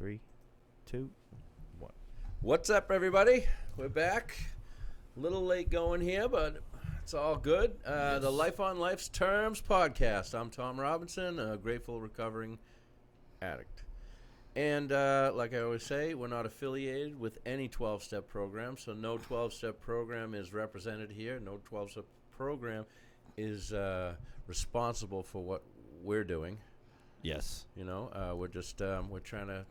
3, 2, 1. What's up, everybody? We're back. A little late going here, but it's all good. The Life on Life's Terms podcast. I'm Tom Robinson, a grateful recovering addict. And like I always say, we're not affiliated with any 12-step program, so no 12-step program is represented here. No 12-step program is responsible for what we're doing. Yes. You know, we're just we're trying to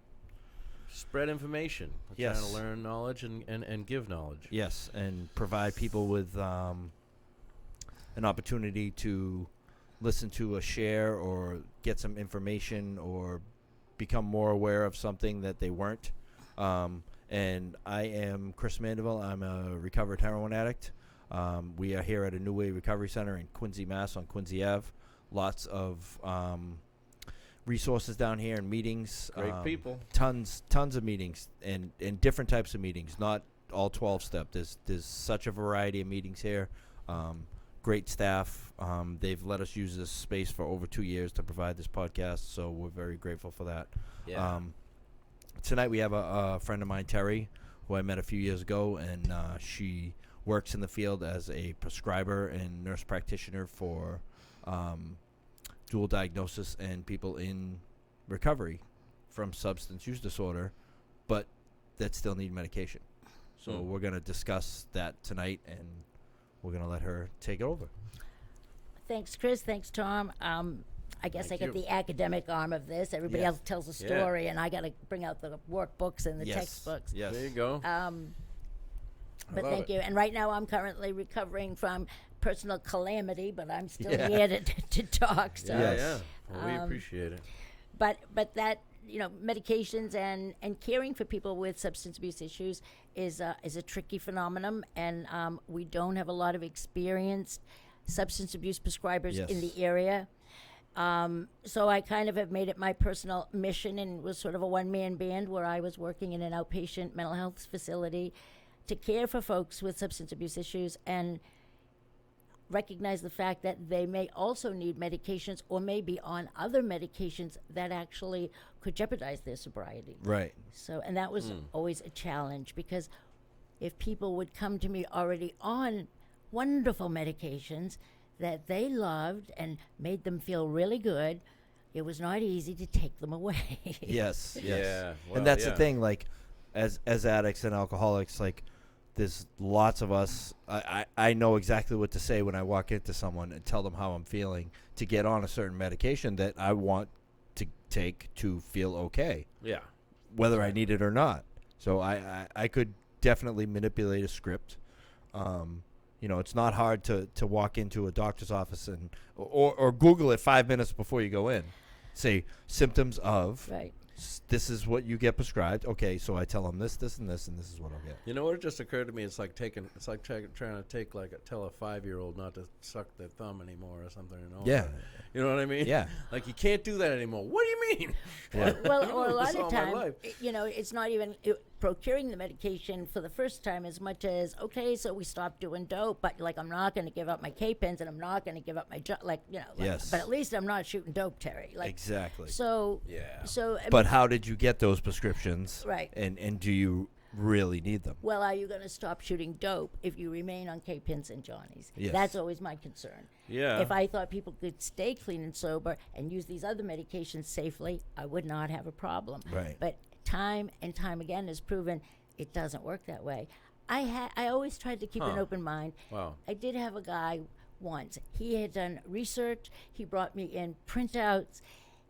spread information. We're Yes. trying to learn knowledge and give knowledge. Yes, and provide people with an opportunity to listen to a share or get some information or become more aware of something that they weren't. And I am Chris Mandeville. I'm a recovered heroin addict. We are here at a New Way Recovery Center in Quincy, Mass. on Quincy Ave. Lots of resources down here and meetings. Great people. Tons of meetings and different types of meetings. Not all 12-step. There's such a variety of meetings here. Great staff. They've let us use this space for over 2 years to provide this podcast, so we're very grateful for that. Yeah. Tonight we have a friend of mine, Terry, who I met a few years ago, and she works in the field as a prescriber and nurse practitioner for dual diagnosis and people in recovery from substance use disorder, but that still need medication. So we're going to discuss that tonight, and we're going to let her take it over. Thanks, Chris. Thanks, Tom. I guess Thank I get you. the academic arm of this. Everybody Yeah. else tells a story, and I got to bring out the workbooks and the textbooks. Yes. There you go. But love thank it. you. And right now I'm currently recovering from personal calamity, but I'm still Yeah. here to talk. So. Yeah, Yes. yeah. Well, we appreciate it. But that, medications and caring for people with substance abuse issues is a tricky phenomenon, and we don't have a lot of experienced substance abuse prescribers in Yes. the area. So I kind of have made it my personal mission, and was sort of a one-man band where I was working in an outpatient mental health facility to care for folks with substance abuse issues and recognize the fact that they may also need medications or may be on other medications that actually could jeopardize their sobriety. Right. So, and that was always a challenge, because if people would come to me already on wonderful medications that they loved and made them feel really good, it was not easy to take them away. Yes. Yes. Yeah, well, and that's yeah. the thing. Like, as addicts and alcoholics, like, there's lots of us. I know exactly what to say when I walk into someone and tell them how I'm feeling to get on a certain medication that I want to take to feel okay, Yeah. whether I need it or not. So I could definitely manipulate a script. It's not hard to walk into a doctor's office and or Google it 5 minutes before you go in. Say symptoms of. Right. This is what you get prescribed. Okay, so I tell them this, and this is what I'll get. You know what? It just occurred to me. It's like trying to tell a 5-year-old not to suck their thumb anymore or something. Yeah. You know what I mean? Yeah. Like, you can't do that anymore. What do you mean? Yeah. Well, or a This lot all of my times, life. it's not even procuring the medication for the first time as much as, okay, so we stopped doing dope, but like, I'm not going to give up my K-pens and I'm not going to give up my Yes. but at least I'm not shooting dope, Terry. Like, Exactly. So, Yeah. So, I But mean, how did you get those prescriptions? Right. And do you really need them? well, are you going to stop shooting dope if you remain on K-pens and Johnnies? Yes. That's always my concern. Yeah. If I thought people could stay clean and sober and use these other medications safely, I would not have a problem. Right. But time and time again has proven it doesn't work that way. I always tried to keep an open mind. Wow. I did have a guy once. He had done research. He brought me in printouts.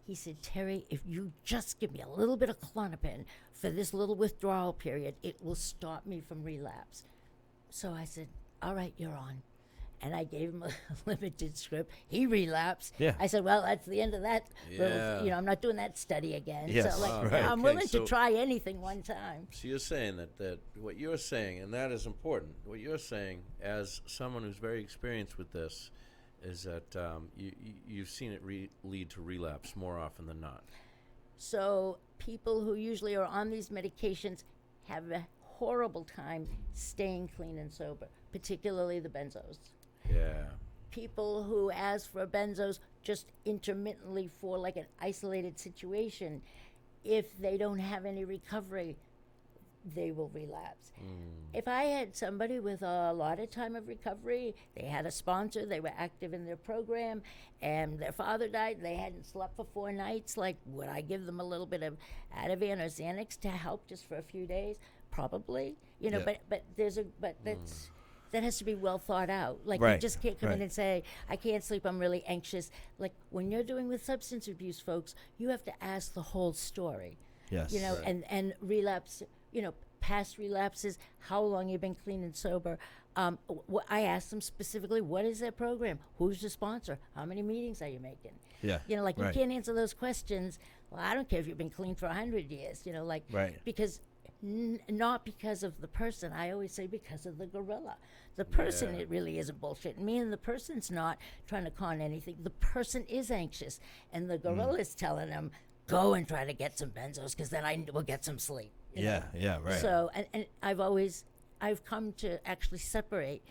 He said, Terry, if you just give me a little bit of Klonopin for this little withdrawal period, it will stop me from relapse. So I said, all right, you're on. And I gave him a limited script. He relapsed. Yeah. I said, well, that's the end of that. Yeah. I'm not doing that study again. Yes. So, like, Right. I'm Okay, willing so- to try anything one time. So you're saying that what you're saying, and that is important, what you're saying as someone who's very experienced with this, is that you've seen it lead to relapse more often than not. So people who usually are on these medications have a horrible time staying clean and sober, particularly the benzos. Yeah. People who ask for benzos just intermittently for like an isolated situation, if they don't have any recovery, they will relapse. If I had somebody with a lot of time of recovery, they had a sponsor, they were active in their program, and their father died, they hadn't slept for 4 nights, like, would I give them a little bit of Ativan or Xanax to help just for a few days? Probably. You know, Yeah. but that's that has to be well thought out. Like, you Right, just can't come in right. and say, I can't sleep, I'm really anxious. Like, when you're doing with substance abuse folks, you have to ask the whole story. Yes. You know, Right. and relapse, you know, past relapses, how long you've been clean and sober. I asked them specifically, what is their program? Who's the sponsor? How many meetings are you making? Yeah. You know, like, right. you can't answer those questions. Well, I don't care if you've been clean for 100 years, you know, like, Right. because not because of the person. I always say because of the gorilla. The person, Yeah. it really isn't bullshit. Me and the person's not trying to con anything. The person is anxious, and the gorilla is telling them, go and try to get some benzos, because then I will get some sleep. you know? Yeah. Yeah. Right. So, and I've come to actually separate.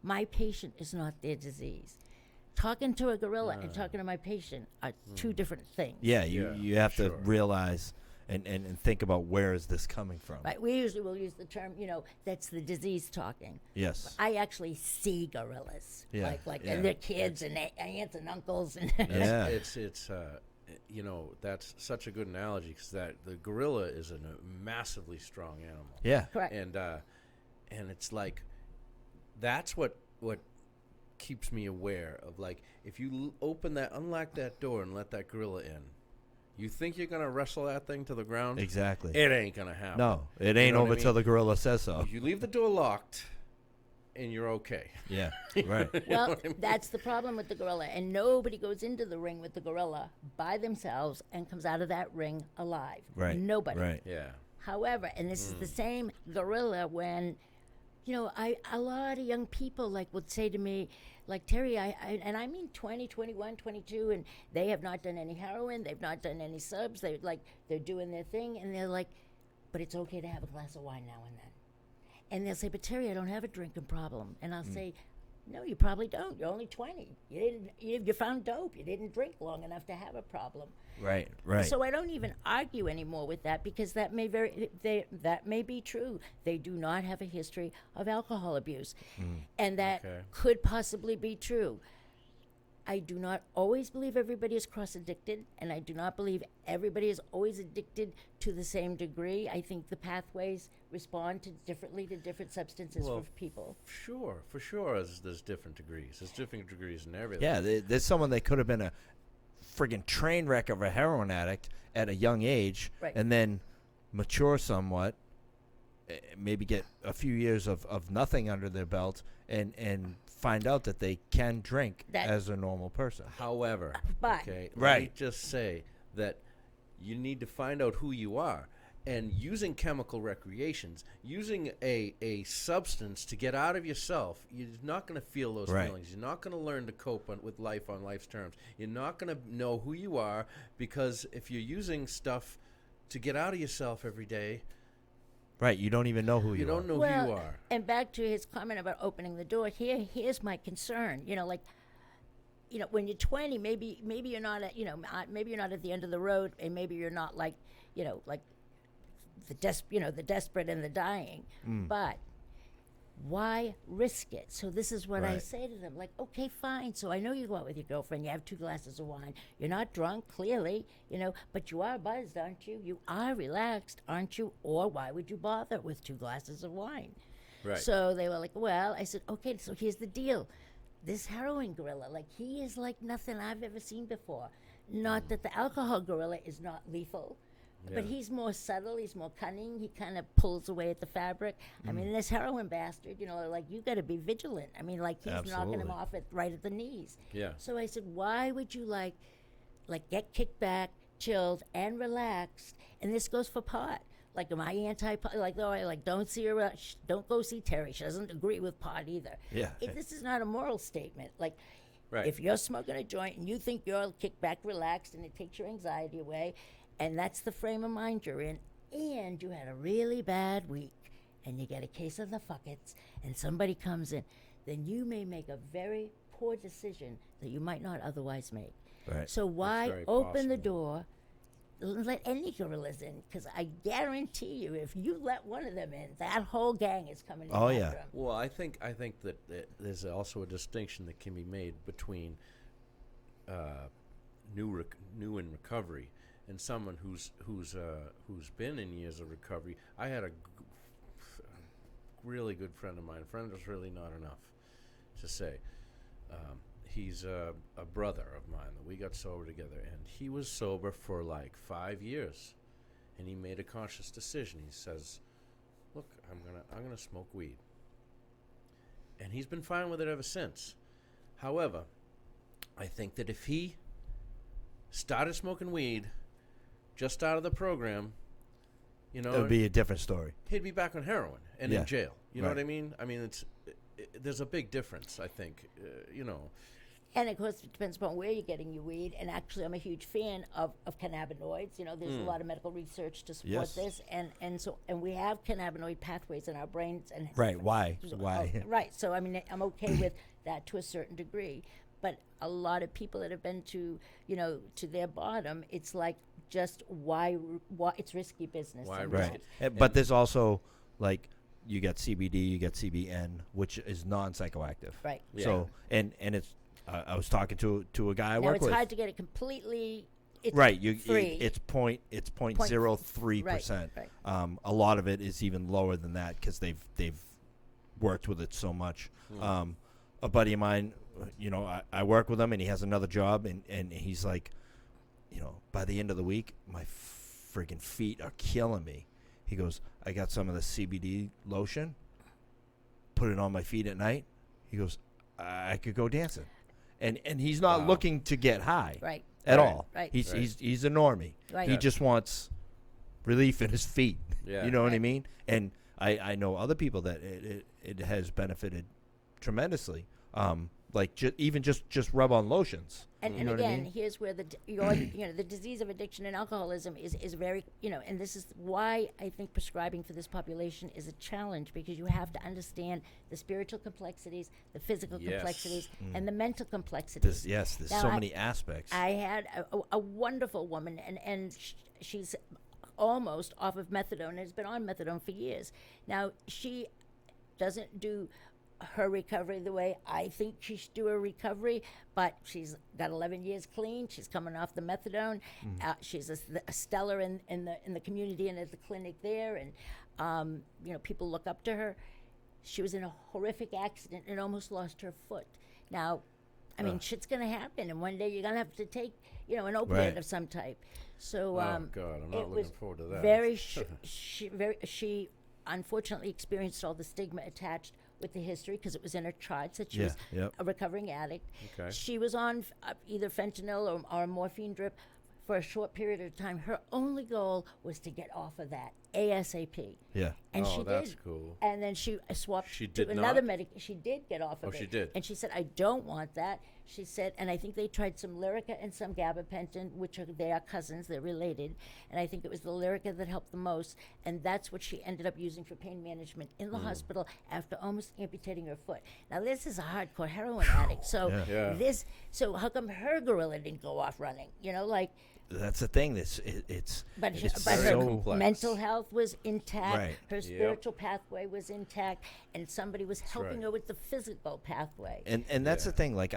My patient is not their disease. Talking to a gorilla and talking to my patient are two different things. yeah. Yeah, You have to sure. realize and think about where is this coming from. Right. We usually will use the term, you know, that's the disease talking. Yes. I actually see gorillas, Yeah, like, yeah. and their kids and aunts and uncles, and Yeah. It's you know, that's such a good analogy, because that the gorilla is a massively strong animal. Yeah. correct. And it's like, that's what keeps me aware of, like, if you unlock that door and let that gorilla in, you think you're gonna wrestle that thing to the ground? Exactly. It ain't gonna happen. No, it ain't know what over I mean? till the gorilla says so. If you leave the door locked, and you're okay. Yeah. Right. Well, that's the problem with the gorilla, and nobody goes into the ring with the gorilla by themselves and comes out of that ring alive. Right. Nobody. Right. Yeah. However, and this is the same gorilla when, you know, a lot of young people like would say to me, like, Terry, and I mean 20, 21, 22, and they have not done any heroin, they've not done any subs, they're doing their thing, and they're like, but it's okay to have a glass of wine now and then. And they'll say, but Terry, I don't have a drinking problem. And I'll say, no, you probably don't. You're only 20. You found dope. You didn't drink long enough to have a problem. Right. Right. So I don't even argue anymore with that, because that may be true. They do not have a history of alcohol abuse, and that Okay. could possibly be true. I do not always believe everybody is cross-addicted, and I do not believe everybody is always addicted to the same degree. I think the pathways respond differently to different substances Well, for people. Sure, for sure. There's different degrees. There's different degrees in everything. Yeah. There's someone that could have been a friggin' train wreck of a heroin addict at a young age, Right. and then mature somewhat, maybe get a few years of nothing under their belt, and find out that they can drink That- as a normal person. However, But- okay, let me Right. just say that you need to find out who you are. And using chemical recreations, using a substance to get out of yourself, you're not going to feel those Right. feelings. You're not going to learn to cope with life on life's terms. You're not going to know who you are, because if you're using stuff to get out of yourself every day, Right. You don't even know who you you don't are. know who Well, you are. and back to his comment about opening the door. Here's my concern. You know, like, you know, when you're 20, maybe you're not at, you know, maybe you're not at the end of the road, and maybe you're not like, you know, like the desperate and the dying. But why risk it? So this is what I Right. say to them, like, okay, fine. So I know you go out with your girlfriend, you have 2 glasses of wine. You're not drunk, clearly, you know, but you are buzzed, aren't you? You are relaxed, aren't you? Or why would you bother with 2 glasses of wine? Right. So they were like, well, I said, okay, so here's the deal. This heroin gorilla, like, he is like nothing I've ever seen before. Not that the alcohol gorilla is not lethal, but Yeah. he's more subtle, he's more cunning, he kind of pulls away at the fabric. I mean, this heroin bastard, you know, like, you got to be vigilant. I mean, like, he's knocking him Absolutely. off right at the knees. Yeah. So I said, why would you like get kicked back, chilled, and relaxed? And this goes for pot. Like, am I anti-pot? Like, no, I like, don't see her. Don't go see Terry. She doesn't agree with pot either. Yeah. This is not a moral statement. Like, Right. if you're smoking a joint and you think you're kicked back, relaxed, and it takes your anxiety away, and that's the frame of mind you're in, and you had a really bad week, and you get a case of the fuckets, and somebody comes in, then you may make a very poor decision that you might not otherwise make. Right. So why very open the possible. door let any gorillas in, because I guarantee you, if you let one of them in, that whole gang is coming in. Oh, after yeah. 'em. Well, I think that there's also a distinction that can be made between new in recovery and someone who's been in years of recovery. I had a really good friend of mine. Friend is really not enough to say. He's a brother of mine that we got sober together, and he was sober for like 5 years, and he made a conscious decision. He says, "Look, I'm gonna smoke weed," and he's been fine with it ever since. However, I think that if he started smoking weed just out of the program, It would be a different story. he'd be back on heroin and Yeah. in jail. You know Right. what I mean? I mean, there's a big difference, I think. And of course, it depends upon where you're getting your weed. And actually, I'm a huge fan of cannabinoids. You know, there's a lot of medical research to support Yes. this, and we have cannabinoid pathways in our brains. And Right. Why? So- Why? oh, right. So I mean, I'm okay with that to a certain degree. But a lot of people that have been to their bottom, it's like just why it's risky business. Why sometimes. risk Right. But there's also like you got CBD, you got CBN, which is non-psychoactive. Right. Yeah. So and it's I was talking to a guy I Now work it's with. hard to get it completely. It's Right, free. it's 0.03%. Right. A lot of it is even lower than that because they've worked with it so much. A buddy of mine, I work with him and he has another job and he's like, by the end of the week, my freaking feet are killing me. He goes, I got some of the CBD lotion, put it on my feet at night. He goes, I could go dancing. And he's not Wow. looking to get high Right. at Right. all. Right. He's Right. he's a normie. Right. He Yeah. just wants relief in his feet. Yeah. You know what I Right. mean? And I know other people that it has benefited tremendously. Like even just rub on lotions. And You know what I again, mean? here's where the disease of addiction and alcoholism is very, and this is why I think prescribing for this population is a challenge, because you have to understand the spiritual complexities, the physical Yes. complexities, and the mental complexities. There's Now, so many aspects. I had a wonderful woman, and she's almost off of methadone and has been on methadone for years. Now, she doesn't do her recovery the way I think she should do her recovery, but she's got 11 years clean. She's coming off the methadone. She's a stellar in the community and at the clinic there, and people look up to her. She was in a horrific accident and almost lost her foot. Now, I mean, shit's gonna happen, and one day you're gonna have to take, an opiate Right. of some type. So, Oh, God, I'm not it looking was forward to that. she unfortunately experienced all the stigma attached with the history because it was in her charts that she Yeah, was yep. a recovering addict. Okay. She was on either fentanyl or a morphine drip for a short period of time. Her only goal was to get off of that ASAP. Yeah. And Oh, she that's did. cool. And then she swapped She to did another not? medication. She did get off of Oh, it. she did. And she said, I don't want that. She said, and I think they tried some Lyrica and some gabapentin, they are cousins, they're related. And I think it was the Lyrica that helped the most. And that's what she ended up using for pain management in the hospital after almost amputating her foot. Now, this is a hardcore heroin addict. So Yeah. so how come her gorilla didn't go off running? That's the thing. It's But it's her very so complex. mental health was intact. Right. Her spiritual pathway was intact, and somebody was helping right. her with the physical pathway. and that's the thing. Like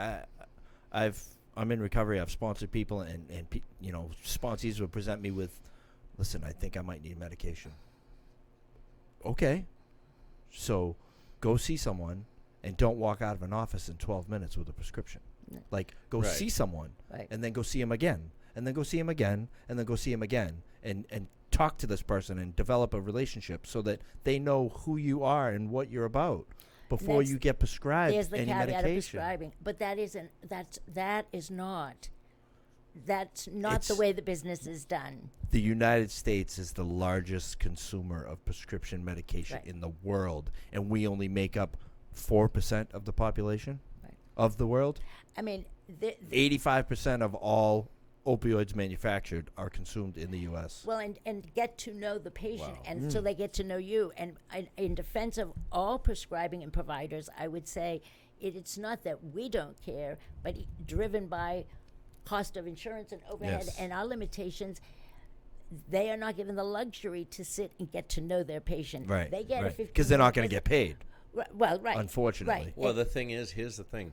I'm in recovery. I've sponsored people, and sponsees would present me with, listen, I think I might need medication. Okay, so go see someone, and don't walk out of an office in 12 minutes with a prescription. Like go Right. see someone, Right. and then go see him again, and then go see him again, and then go see him again, and talk to this person and develop a relationship so that they know who you are and what you're about before That's- you get prescribed There's the any caveat medication. of prescribing, but that is not the It's- way the business is done. The United States is the largest consumer of prescription medication Right. in the world, and we only make up 4% of the population Right. of the world. I mean, 85% of all opioids manufactured are consumed in the U.S. well, and get to know the patient, Wow. and so they get to know you. And in defense of all prescribing and providers, I would say it's not that we don't care, but driven by cost of insurance and overhead Yes. and our limitations, they are not given the luxury to sit and get to know their patient. Right. They get a 15 because they're not going to minute get paid. Well, right. Unfortunately. Right. Well, the thing is, here's the thing.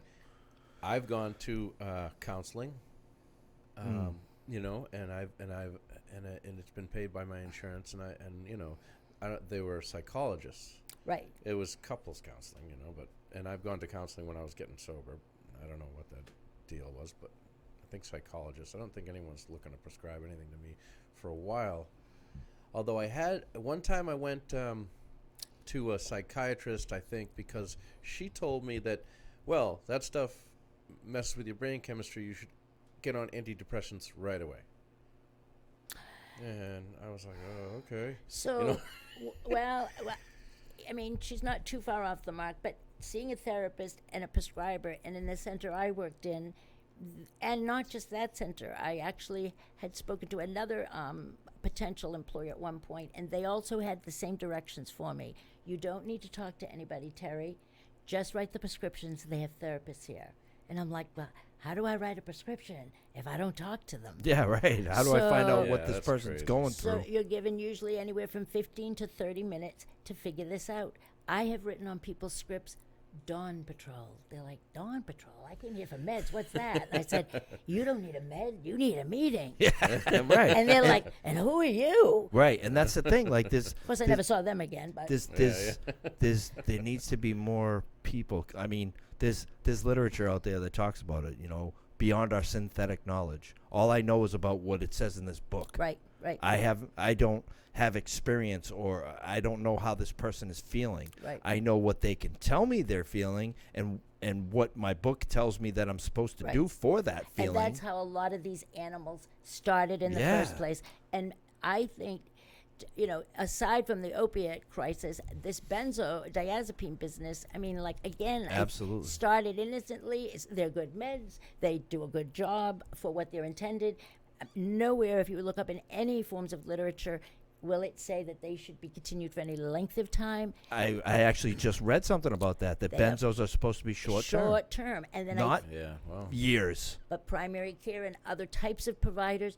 I've gone to counseling, you know, and it's been paid by my insurance, and you know, they were psychologists. Right. It was couples counseling, you know, and I've gone to counseling when I was getting sober. I don't know what that deal was, but I think psychologists. I don't think anyone's looking to prescribe anything to me for a while. Although one time I went to a psychiatrist, I think, because she told me that, well, that stuff messes with your brain chemistry. You should get on antidepressants right away. And I was like, oh, okay. So, You know? well, I mean, she's not too far off the mark, but seeing a therapist and a prescriber, and in the center I worked in, and not just that center, I actually had spoken to another potential employer at one point, and they also had the same directions for me. You don't need to talk to anybody, Terry. Just write the prescriptions. They have therapists here. And I'm like, well, how do I write a prescription if I don't talk to them? Yeah, right. How do I find out So- what Yeah, this that's person's crazy. going So through? you're given usually anywhere from 15 to 30 minutes to figure this out. I have written on people's scripts, Dawn Patrol. They're like, Dawn Patrol? I came here for meds. What's that? And I said, you don't need a med. You need a meeting. Right. And they're like, and who are you? Right, and that's the thing. Like this, Of course, I never saw them again. But there needs to be more people. I mean, there's literature out there that talks about it. You know, beyond our synthetic knowledge. All I know is about what it says in this book. right. I don't have experience, or I don't know how this person is feeling. Right. I know what they can tell me they're feeling, and what my book tells me that I'm supposed to Right. do for that feeling. And that's how a lot of these animals started in the Yeah. first place. And I think, you know, aside from the opiate crisis, this benzodiazepine business, I mean, like, again, it Absolutely. started innocently. They're good meds. They do a good job for what they're intended. Nowhere, if you look up in any forms of literature, will it say that they should be continued for any length of time. I actually just read something about that They are benzos are supposed to be short term, Short term. And then not Yeah, well. years. but primary care and other types of providers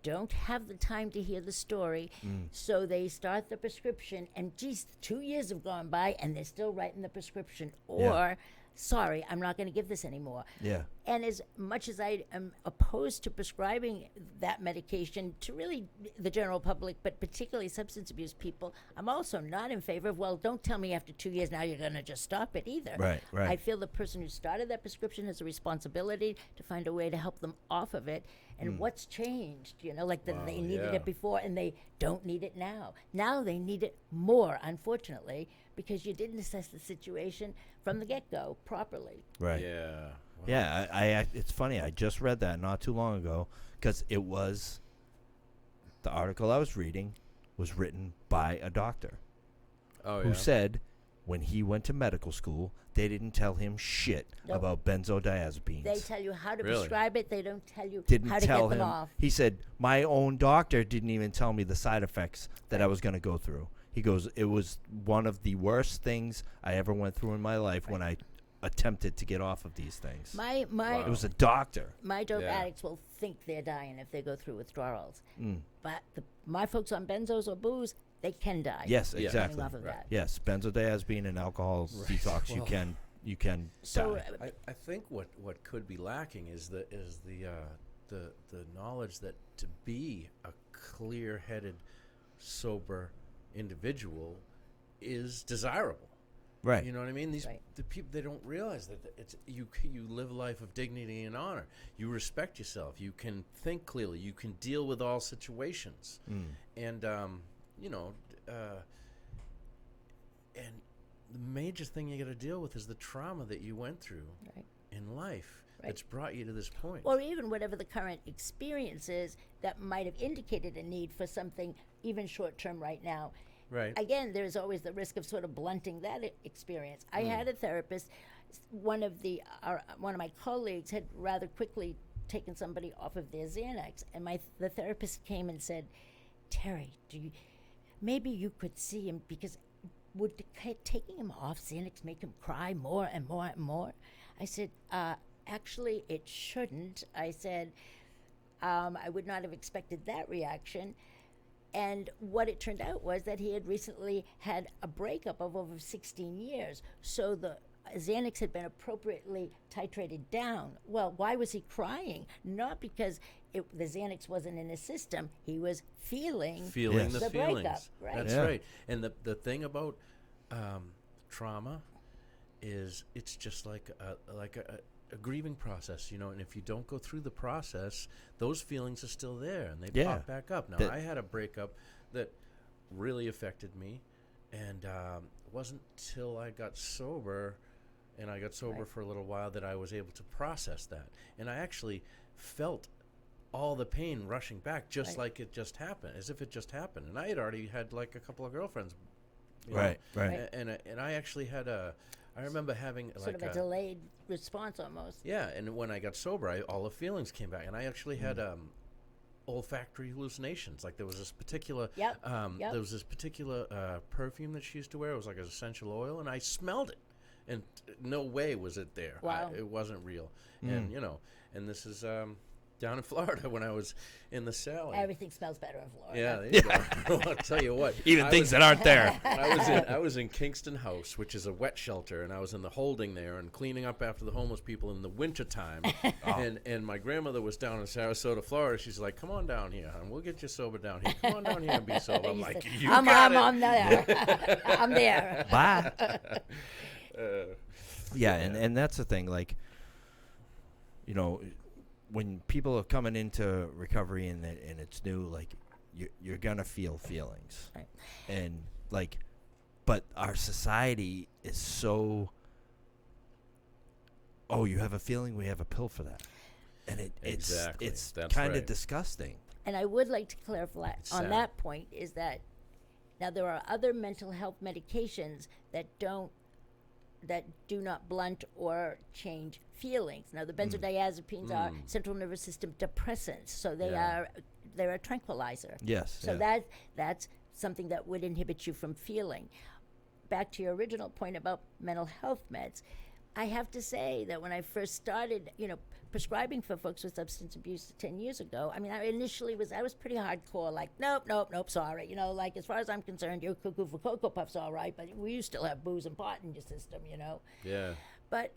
don't have the time to hear the story, so they start the prescription, and geez, 2 years have gone by, and they're still writing the prescription, or Yeah. sorry, I'm not going to give this anymore. Yeah. And as much as I am opposed to prescribing that medication to really the general public, but particularly substance abuse people, I'm also not in favor of, well, don't tell me after 2 years now you're going to just stop it either. Right, right. I feel the person who started that prescription has a responsibility to find a way to help them off of it. And what's changed? You know, like they needed yeah. it before and they don't need it now. Now they need it more, unfortunately, because you didn't assess the situation from the get-go properly. Right. Yeah. Yeah, I it's funny. I just read that not too long ago, because it was the article I was reading was written by a doctor Oh, who yeah. said when he went to medical school, they didn't tell him shit Nope. about benzodiazepines. They tell you how to Really? prescribe it. They don't tell you didn't how to tell get him. them off. He said my own doctor didn't even tell me the side effects that I was going to go through. He goes, it was one of the worst things I ever went through in my life when I attempted to get off of these things. My It was a doctor. my dope Yeah. addicts will think they're dying if they go through withdrawals. Mm. But my folks on benzos or booze, they can die. Yes, Yeah. exactly. Coming off of Right. that. Yes, benzodiazepine and alcohol detox. Well- You can So die. I think what could be lacking is the knowledge that to be a clear-headed, sober individual is desirable. Right. You know what I mean? Right. The people, they don't realize that it's you live a life of dignity and honor. You respect yourself. You can think clearly. You can deal with all situations. Mm. And you know, and the major thing you got to deal with is the trauma that you went through Right. in life Right. that's brought you to this point. or even whatever the current experience is that might have indicated a need for something even short term right now. Right. Again, there's always the risk of sort of blunting that experience. I had a therapist. One of my colleagues had rather quickly taken somebody off of their Xanax, and the therapist came and said, "Terry, maybe you could see him, because would taking him off Xanax make him cry more and more and more?" I said, "Actually, it shouldn't." I said, "I would not have expected that reaction." And what it turned out was that he had recently had a breakup of over 16 years. So the Xanax had been appropriately titrated down. Well, why was he crying? Not because the Xanax wasn't in his system. He was feeling Feeling Yes. the the feelings. breakup, right. That's Yeah. right. And the thing about trauma is it's just like a grieving process, you know. And if you don't go through the process, those feelings are still there and they Yeah. pop back up. Now, That- I had a breakup that really affected me, and it wasn't till I got sober, and I got sober Right. for a little while, that I was able to process that. And I actually felt all the pain rushing back, just Right. like it just happened, as if it just happened. And I had already had like a couple of girlfriends, you know, Right. and I actually had I remember having sort like of a delayed response almost. yeah, and when I got sober, all the feelings came back, and I actually had olfactory hallucinations. Like there was this particular Yep, there was this particular perfume that she used to wear. It was like an essential oil, and I smelled it, and no way was it there. Wow. It wasn't real, and you know, and this is down in Florida when I was in the Sally. Everything smells better in Florida. Yeah, there you go. I'll tell you what. Even I things was- that aren't there. I was in Kingston House, which is a wet shelter, and I was in the holding there and cleaning up after the homeless people in the wintertime. And my grandmother was down in Sarasota, Florida. She's like, "Come on down here, and we'll get you sober down here. Come on down here and be sober." I'm You like, said, "You I'm got it." I'm there. I'm there. Bye. Uh, Yeah, and that's the thing. Like, you know, when people are coming into recovery and it's new, like you're gonna feel feelings, Right. and like, but our society is so. Oh, you have a feeling? We have a pill for that, and Exactly. it's That's kind of right. disgusting. And I would like to clarify It's on sad. that point is that now there are other mental health medications that do not blunt or change feelings. Now the benzodiazepines are central nervous system depressants, so they're a tranquilizer. Yes. So yeah. that's something that would inhibit you from feeling. Back to your original point about mental health meds, I have to say that when I first started, prescribing for folks with substance abuse 10 years ago, I mean, I was pretty hardcore, like, nope, sorry. Like, as far as I'm concerned, you're cuckoo for Cocoa Puffs, all right, but you still have booze and pot in your system, yeah. But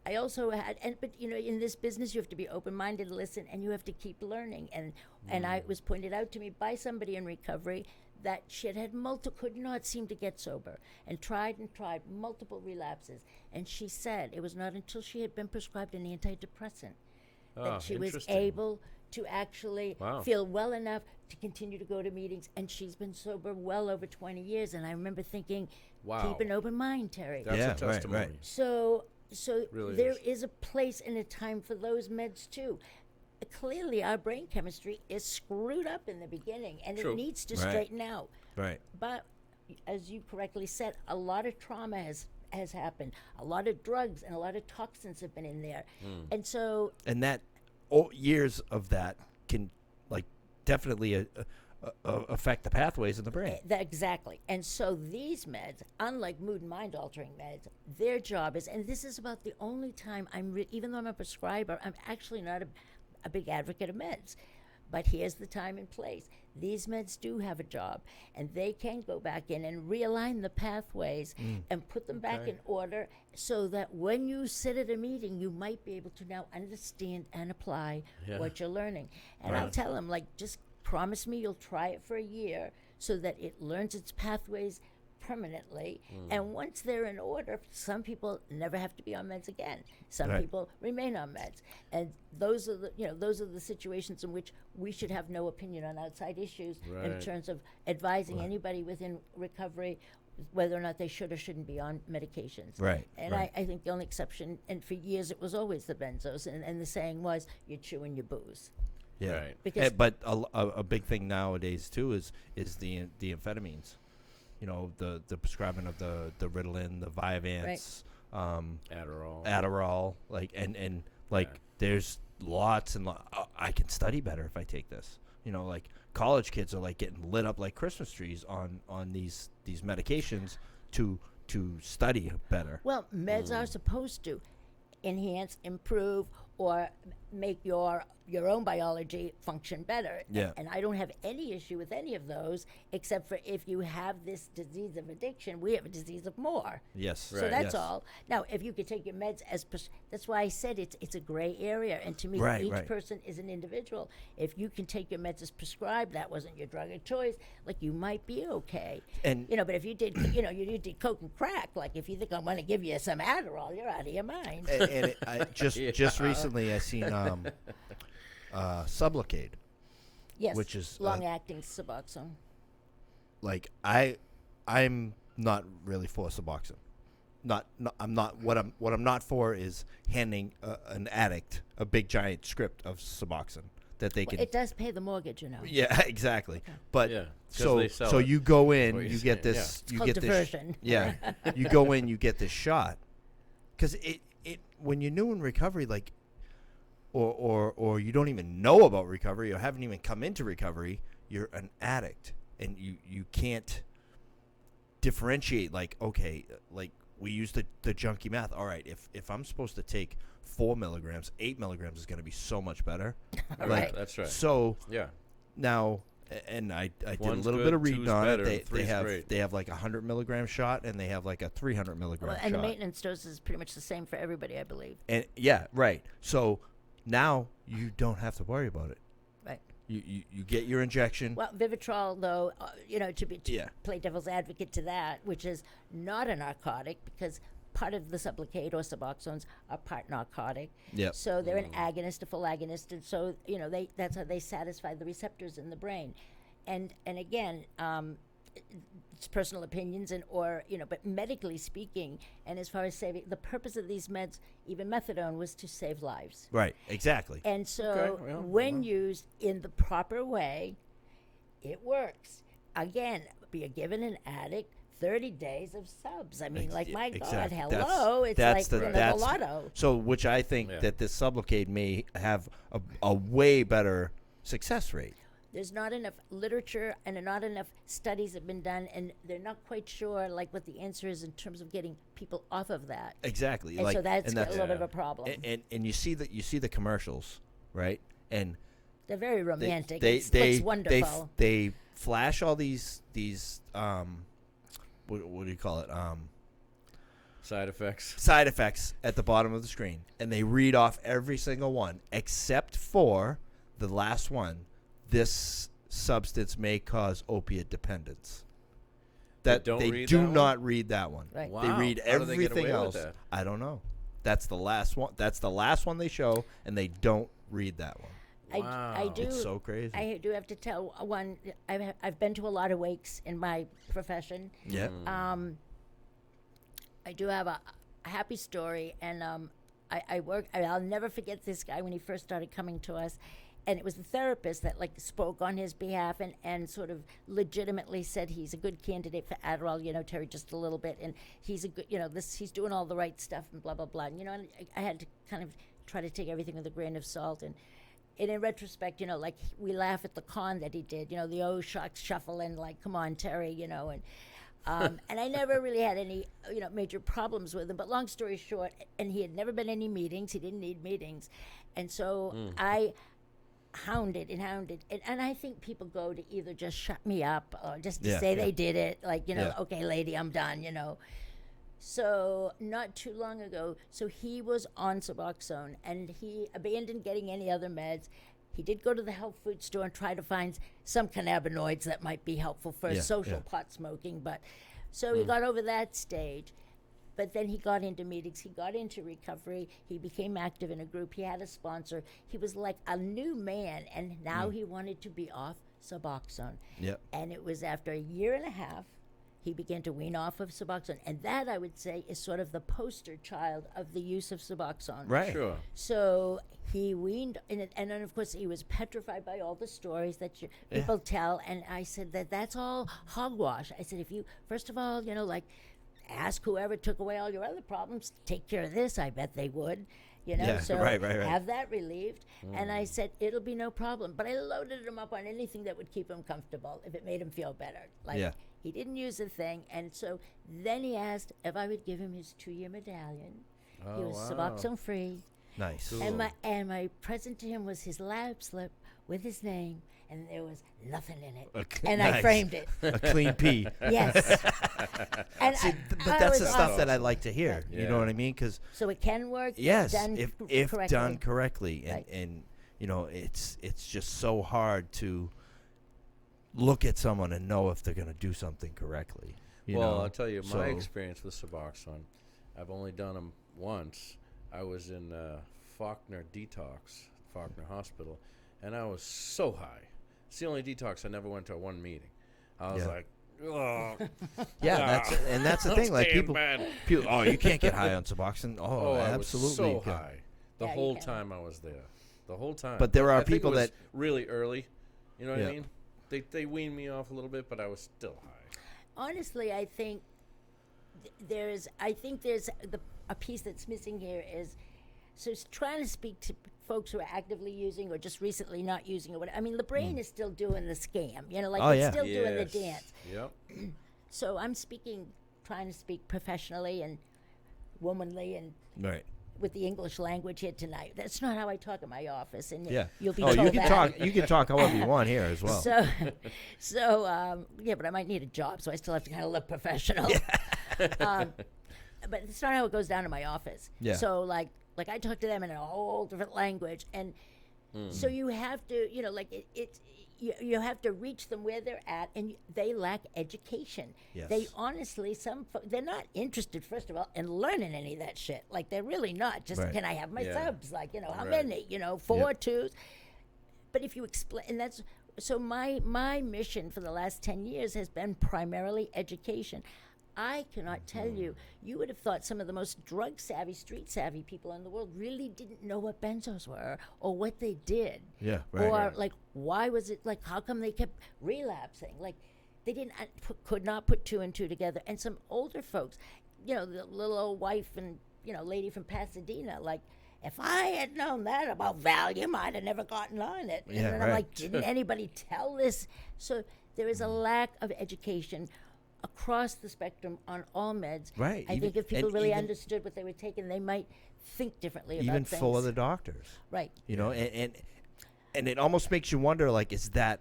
I also in this business, you have to be open-minded, listen, and you have to keep learning. And it was pointed out to me by somebody in recovery that she had could not seem to get sober and tried multiple relapses. And she said it was not until she had been prescribed an antidepressant that she was interesting. able to actually Wow. feel well enough to continue to go to meetings. And she's been sober well over 20 years. And I remember thinking, Wow. keep an open mind, Terry. That's Yeah, a right, testimony. right. So Really there is. is a place and a time for those meds too. Clearly, our brain chemistry is screwed up in the beginning, and True. it needs to Right. straighten out. Right. But as you correctly said, a lot of trauma has happened. A lot of drugs and a lot of toxins have been in there, and so And that years of that can like definitely affect the pathways in the brain. Exactly. And so these meds, unlike mood and mind altering meds, their job is, and this is about the only time even though I'm a prescriber, I'm actually not a big advocate of meds. But here's the time and place. These meds do have a job, and they can go back in and realign the pathways and put them back Okay. in order so that when you sit at a meeting, you might be able to now understand and apply Yeah. what you're learning. And I'll tell them, like, just promise me you'll try it for a year so that it learns its pathways permanently. And once they're in order, some people never have to be on meds again. Some Right. people remain on meds. And those are the situations in which we should have no opinion on outside issues in Right. terms of advising anybody within recovery whether or not they should or shouldn't be on medications. Right, And right. I think the only exception, and for years it was always the benzos, and the saying was, you're chewing your booze. Yeah. Right. Because- But a big thing nowadays too is the amphetamines. The prescribing of the Ritalin, the Vyvanse, Adderall. Adderall, like and like Yeah. there's lots and I can study better if I take this. Like college kids are like getting lit up like Christmas trees on these medications to study better. Well, meds are supposed to enhance, improve, or make your own biology function better. Yeah. And I don't have any issue with any of those, except for if you have this disease of addiction, we have a disease of more. Yes. So Right. that's Yes. all. Now, if you could take your meds as that's why I said it's a gray area, and to me, Right, each right. person is an individual. If you can take your meds as prescribed, that wasn't your drug of choice. Like you might be okay. And- but if you did, you did coke and crack. Like if you think I'm going to give you some Adderall, you're out of your mind. And I just Yeah. recently I seen Sublocade. Yes, which is, long-acting Suboxone. Like I'm not really for Suboxone. I'm not what I'm not for is handing an addict a big giant script of Suboxone that they can. It does pay the mortgage, Yeah, exactly. But Yeah, 'cause so they sell so it. you go in, What you're you get saying, this, It's you called get diversion. this. Yeah, you go in, you get this shot, because it when you're new in recovery, like, or you don't even know about recovery or haven't even come into recovery, you're an addict, and you can't differentiate. Like, okay, like we use the junkie math. All right, if I'm supposed to take 4 milligrams, 8 milligrams is going to be so much better. Right. That's right. So Yeah. now, and I did a One's little good, bit of reading two's on better, it. and three's great. They have like a 100 milligram shot, and they have like a 300 milligram Well, shot. and the maintenance dose is pretty much the same for everybody, I believe. And yeah, right. So now you don't have to worry about it. Right. You get your injection. Well, Vivitrol, though, to Yeah. play devil's advocate to that, which is not a narcotic because part of the Sublocade or Suboxones are part narcotic. Yep. So they're an agonist, a full agonist, and so that's how they satisfy the receptors in the brain. And again, it's personal opinions but medically speaking, and as far as saving, the purpose of these meds, even methadone, was to save lives. Right. Exactly. And so Okay, well, when used in the proper way, it works. Again, you're given an addict 30 days of subs. I mean, like, my God, Exactly. hello. It's That's like the, the that's lotto. So, which I think Yeah. that this Sublocade may have a way better success rate. There's not enough literature and not enough studies have been done, and they're not quite sure, like, what the answer is in terms of getting people off of that. Exactly. And like, so that's, and a little bit of a problem. and you see the commercials, right? And They're very romantic. They It looks wonderful. They flash all these what do you call it? Side effects. Side effects at the bottom of the screen, and they read off every single one except for the last one. This substance may cause opiate dependence. That don't they read do that one? not read that one. Right. They Wow. read How do they get everything away with else. that? I don't know. That's the last one. That's the last one they show, and they don't read that one. I Wow. do. It's so crazy. I do have to tell one. I've been to a lot of wakes in my profession. Yeah. I do have a happy story, and I'll never forget this guy when he first started coming to us, and it was the therapist that like spoke on his behalf and sort of legitimately said he's a good candidate for Adderall, Terry, just a little bit, and he's a good, he's doing all the right stuff and blah blah blah. And, and I had to kind of try to take everything with a grain of salt and in retrospect, like we laugh at the con that he did, the oh shucks shuffle and like, come on, Terry, and and I never really had any, major problems with him. But long story short, and he had never been any meetings. He didn't need meetings, and so I hounded, and I think people go to either just shut me up or just to Yeah, say yeah. they did it, like Yeah. okay, lady, I'm done, So not too long ago, so he was on Suboxone and he abandoned getting any other meds. He did go to the health food store and try to find some cannabinoids that might be helpful for Yeah, social yeah. pot smoking, but so he got over that stage. But then he got into meetings, he got into recovery, he became active in a group, he had a sponsor. He was like a new man, and now he wanted to be off Suboxone. Yep. And it was after a year and a half he began to wean off of Suboxone. And that, I would say, is sort of the poster child of the use of Suboxone. Right. Sure. So he weaned, and then, of course, he was petrified by all the stories that people tell. And I said that's all hogwash. I said, if you, first of all, ask whoever took away all your other problems, take care of this. I bet they would. Yeah, so right. have that relieved. And I said, it'll be no problem. But I loaded him up on anything that would keep him comfortable if it made him feel better. Like, Yeah. he didn't use a thing. And so then he asked if I would give him his 2-year medallion. He was wow. Suboxone free. Nice. Cool. And my present to him was his lab slip with his name, and there was nothing in it. Okay, And I nice. framed it. A clean P. Yes. And See, I- but I that's was the stuff awesome. that I like to hear. You Yeah. know what I mean? Because So it can work. yes, done if correctly. done correctly, and Right. and you know, it's just so hard to look at someone and know if they're going to do something correctly. You Well, know? I'll tell you, my So- experience with Suboxone, I've only done them once. I was in Faulkner Detox, Faulkner Hospital, and I was so high. It's the only detox I never went to one meeting. I was Yeah. like, oh, Yeah, that's the thing. Like staying people, bad. oh, you can't get high on Suboxone. Oh, I absolutely. was so you can. high the Yeah, you whole can. time I was there. The whole time. But there are I think it people was that- really early. You know what Yeah. I mean? They weaned me off a little bit, but I was still high. Honestly, I think there's a piece that's missing here is so it's trying to speak to folks who are actively using or just recently not using or whatever. I mean, the brain is still doing the scam, like Oh, it's yeah. still doing the Yes. dance. Yep. So I'm trying to speak professionally and womanly and Right. with the English language here tonight. That's not how I talk in my office, and Yeah. you'll be Oh, told you can that. talk. You can talk however you want here as well. Yeah, but I might need a job, so I still have to kind of look professional. But it's not how it goes down in my office. Yeah. So like I talk to them in a whole different language, and so you have to, you have to reach them where they're at, and they lack education. Yes. They honestly, they're not interested, first of all, in learning any of that shit. Like they're really not. Just Right. can I have my Yeah. subs? Like how Right. many? 4, Yep. 2s. But if you explain, and that's so my mission for the last 10 years has been primarily education. I cannot tell you, you would have thought some of the most drug savvy, street savvy people in the world really didn't know what benzos were or what they did. Yeah, right. Or Right. like, why was it, like, how come they kept relapsing? Like, they didn't, could not put two and two together. And some older folks, the little old wife and, lady from Pasadena, like, if I had known that about Valium, I'd have never gotten on it. Yeah, and then right. I'm like, didn't anybody tell this? So there is a lack of education across the spectrum on all meds. Right, I even- think if people and really even- understood what they were taking, they might think differently about Even things. for the doctors. Right. And it almost makes you wonder, like, is that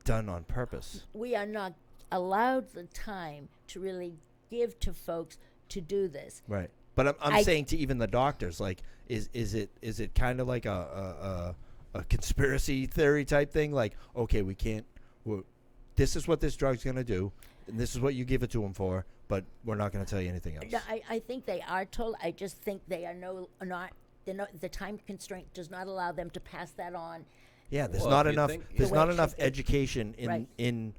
done on purpose? We are not allowed the time to really give to folks to do this. Right. But I'm I- saying to even the doctors, like, is it kind of like a conspiracy theory type thing? Like, okay, this is what this drug's going to do, and this is what you give it to them for, but we're not going to tell you anything else. No, I think they are told. I just think they are the time constraint does not allow them to pass that on. Yeah, there's Well, not if you enough. think- There's The way not it enough should be. education Right. in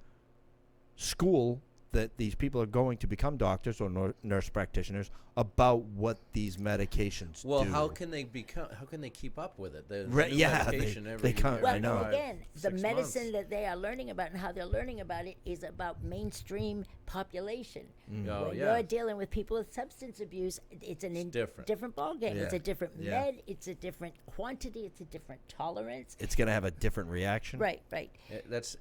school that these people are going to become doctors or nurse practitioners about what these medications Well, do. how can they keep up with it? There's Right, new yeah, medication they every can't- every Well, I know. again, the 6 medicine months. that they are learning about and how they're learning about it is about mainstream population. Oh, When yeah. you're dealing with people with substance abuse, it's different. different ballgame. It's Yeah. a different Yeah. med. It's a different quantity. It's a different tolerance. It's going to have a different reaction. Right, right. That's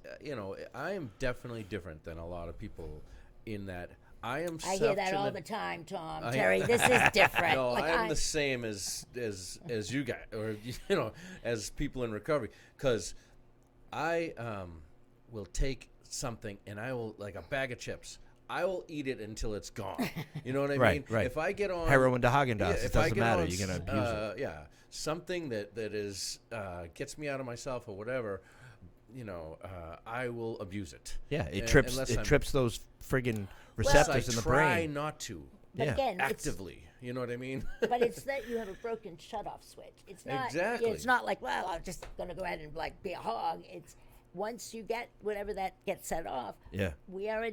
I am definitely different than a lot of people in that I am. I such hear that an all the time, Tom. I- Terry, this is different. No, Like, I am the same as you guys, or as people in recovery, because I will take something and I will, like a bag of chips, I will eat it until it's gone. You know what I Right, mean? right. If I get on Heroin to Haagen-Dazs, it if I doesn't get matter. on You're going to abuse it. Yeah, something that is gets me out of myself or whatever. I will abuse it. Yeah, it unless I'm- trips those friggin' unless receptors I in the try brain. not to but yeah. again, actively. You know what I mean? but it's that you have a broken shutoff switch. It's not. Exactly. It's not like, well, I'm just going to go ahead and like be a hog. It's once you get whatever that gets set off. Yeah. We are a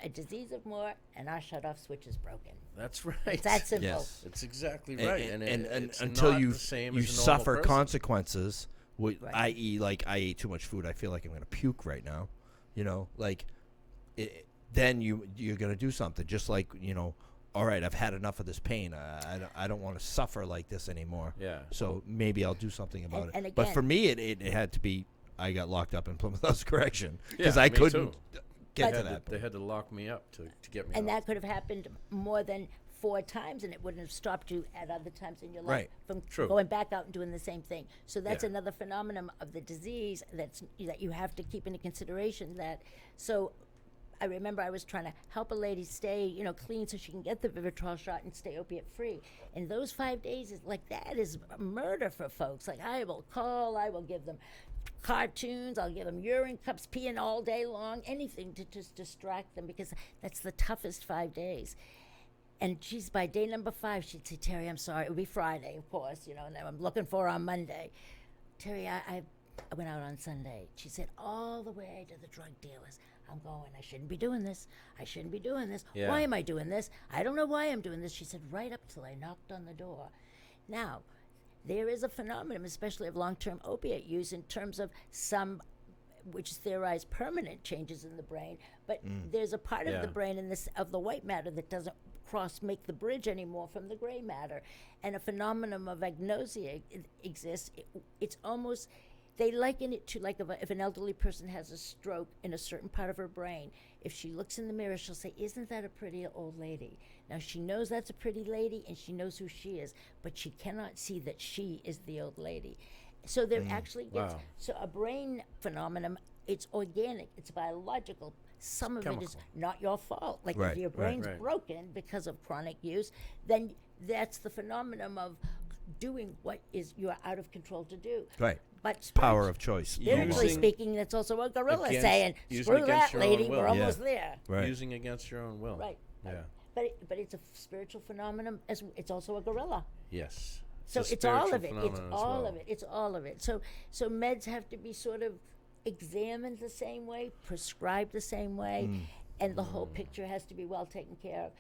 disease of more, and our shutoff switch is broken. That's right. It's that simple. Yes. It's exactly And- right, and, and, and it's until not you the same you as a normal suffer person. consequences, Right. i.e., like I ate too much food, I feel like I'm going to puke right now. Then you're going to do something. Just like all right, I've had enough of this pain. I don't want to suffer like this anymore. Yeah. So maybe I'll do something about it. and But again- for me, it had to be. I got locked up in Plymouth House Correction because Yeah, I me couldn't too. get They to had that. they had to lock me up to get me And out. that could have happened more than 4 times and it wouldn't have stopped you at other times in your life Right. from True. going back out and doing the same thing. So that's Yeah. another phenomenon of the disease that you have to keep into consideration. So I remember I was trying to help a lady stay, clean so she can get the Vivitrol shot and stay opiate free. And those 5 days that is murder for folks. Like, I will give them cartoons, I'll give them urine cups, peeing all day long, anything to just distract them, because that's the toughest 5 days. And she's, by day number 5, she'd say, Terry, I'm sorry. It would be Friday, of course, and I'm looking for her on Monday. Terry, I went out on Sunday. She said, all the way to the drug dealers. I'm going, I shouldn't be doing this. I shouldn't be doing this. Yeah. Why am I doing this? I don't know why I'm doing this. She said, right up till I knocked on the door. Now, there is a phenomenon, especially of long-term opiate use, in terms of some, which is theorized, permanent changes in the brain. But there's a part Yeah. of the brain of the white matter that doesn't make the bridge anymore from the gray matter. And a phenomenon of agnosia exists. It's almost, they liken it to like if an elderly person has a stroke in a certain part of her brain. If she looks in the mirror, she'll say, isn't that a pretty old lady? Now, she knows that's a pretty lady and she knows who she is, but she cannot see that she is the old lady. So there actually gets, Wow. so a brain phenomenon, it's organic, it's biological. Some of it is chemical. not your fault. Like, Right, if your right, brain's right. broken because of chronic use, then that's the phenomenon of doing what is you're out of control to do. Right. But Power of choice. spiritually Using speaking, that's also a gorilla against- saying, using screw against that, your own lady, will. we're Yeah. almost there. Right. Using against your own will. Right. Yeah. But it's a spiritual phenomenon, as it's also a gorilla. Yes. So a it's all spiritual of it. It's phenomenon as all well. of it. It's all of it. So meds have to be sort of examined the same way, prescribed the same way, and the whole picture has to be well taken care of.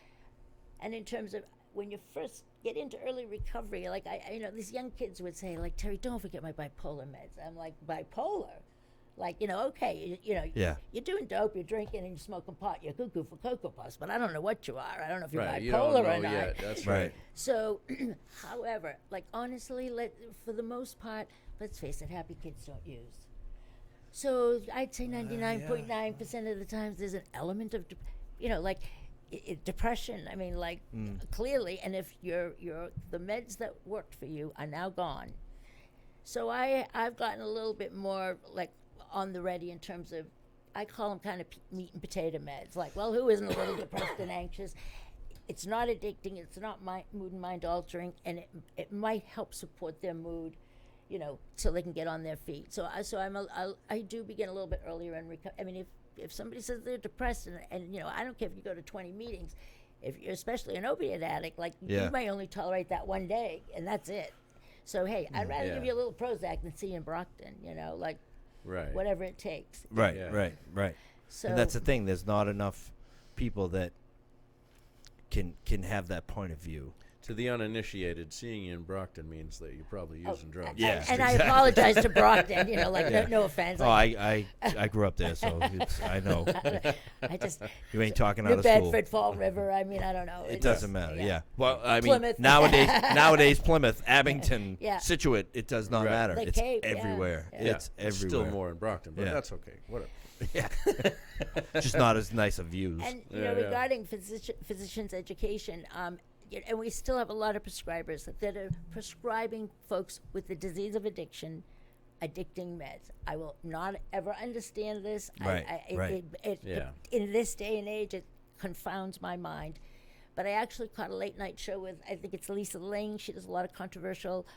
And in terms of when you first get into early recovery, like these young kids would say, like, Terry, don't forget my bipolar meds. I'm like, bipolar? Like, okay, Yeah. you're doing dope, you're drinking, and you're smoking pot. You're cuckoo for Cocoa Puffs, but I don't know what you are. I don't know if you're Right. bipolar You don't know or not. yet. That's Right. right. So, however, like, honestly, for the most part, let's face it, happy kids don't use. So I'd say 99.9% of the times there's an element of, depression. I mean, like, clearly, and if the meds that worked for you are now gone. So I've gotten a little bit more, like, on the ready in terms of, I call them kind of meat and potato meds. Like, well, who isn't a little depressed and anxious? It's not addicting. It's not mood and mind altering, and it might help support their mood, so they can get on their feet. So I do begin a little bit earlier in recovery. I mean, if somebody says they're depressed, and I don't care if you go to 20 meetings, if you're especially an opiate addict, like, Yeah. you may only tolerate that one day, and that's it. So hey, I'd rather Yeah. give you a little Prozac than see you in Brockton. Like, Right. whatever it takes. Right. Yeah. Right. So And that's the thing. There's not enough people that can have that point of view. To the uninitiated, seeing you in Brockton means that you're probably using drugs. Yeah. And I apologize to Brockton. No offense. Oh, I grew up there, so I know. I just You ain't talking New out of school. Bedford, Fall River. I mean, I don't know. It doesn't matter. Yeah. Well, I mean, Plymouth. nowadays Plymouth, Abington, Yeah. Situate, it does not Right. matter. The it's Cape, yeah. everywhere. Yeah. It's It's everywhere. still more in Brockton, but Yeah. that's okay. Whatever. Yeah. Just not as nice of views. And Yeah. regarding physicians' education, and we still have a lot of prescribers that are prescribing folks with the disease of addiction, addicting meds. I will not ever understand this. Right, right. Yeah. In this day and age, it confounds my mind. But I actually caught a late night show with, I think it's Lisa Ling. She does a lot of controversial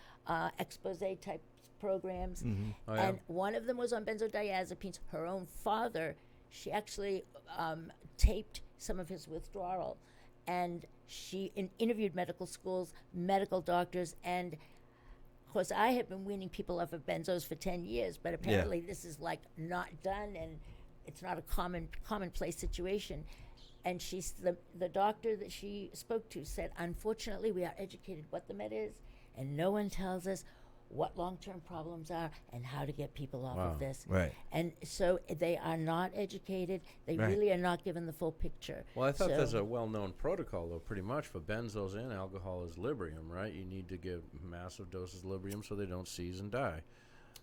expose type programs. Oh, yeah? And one of them was on benzodiazepines. Her own father, she actually taped some of his withdrawal. And she interviewed medical schools, medical doctors, and of course I have been weaning people off of benzos for 10 years, but apparently this is like not done, and it's not a commonplace situation. And the doctor that she spoke to said, unfortunately, we are educated what the med is, and no one tells us what long-term problems are and how to get people off Wow. of this. Right. And so they are not educated. They Right. really are not given the full picture. Well, I thought So- there's a well-known protocol, though, pretty much for benzos and alcohol is Librium, right? You need to give massive doses of Librium so they don't seize and die.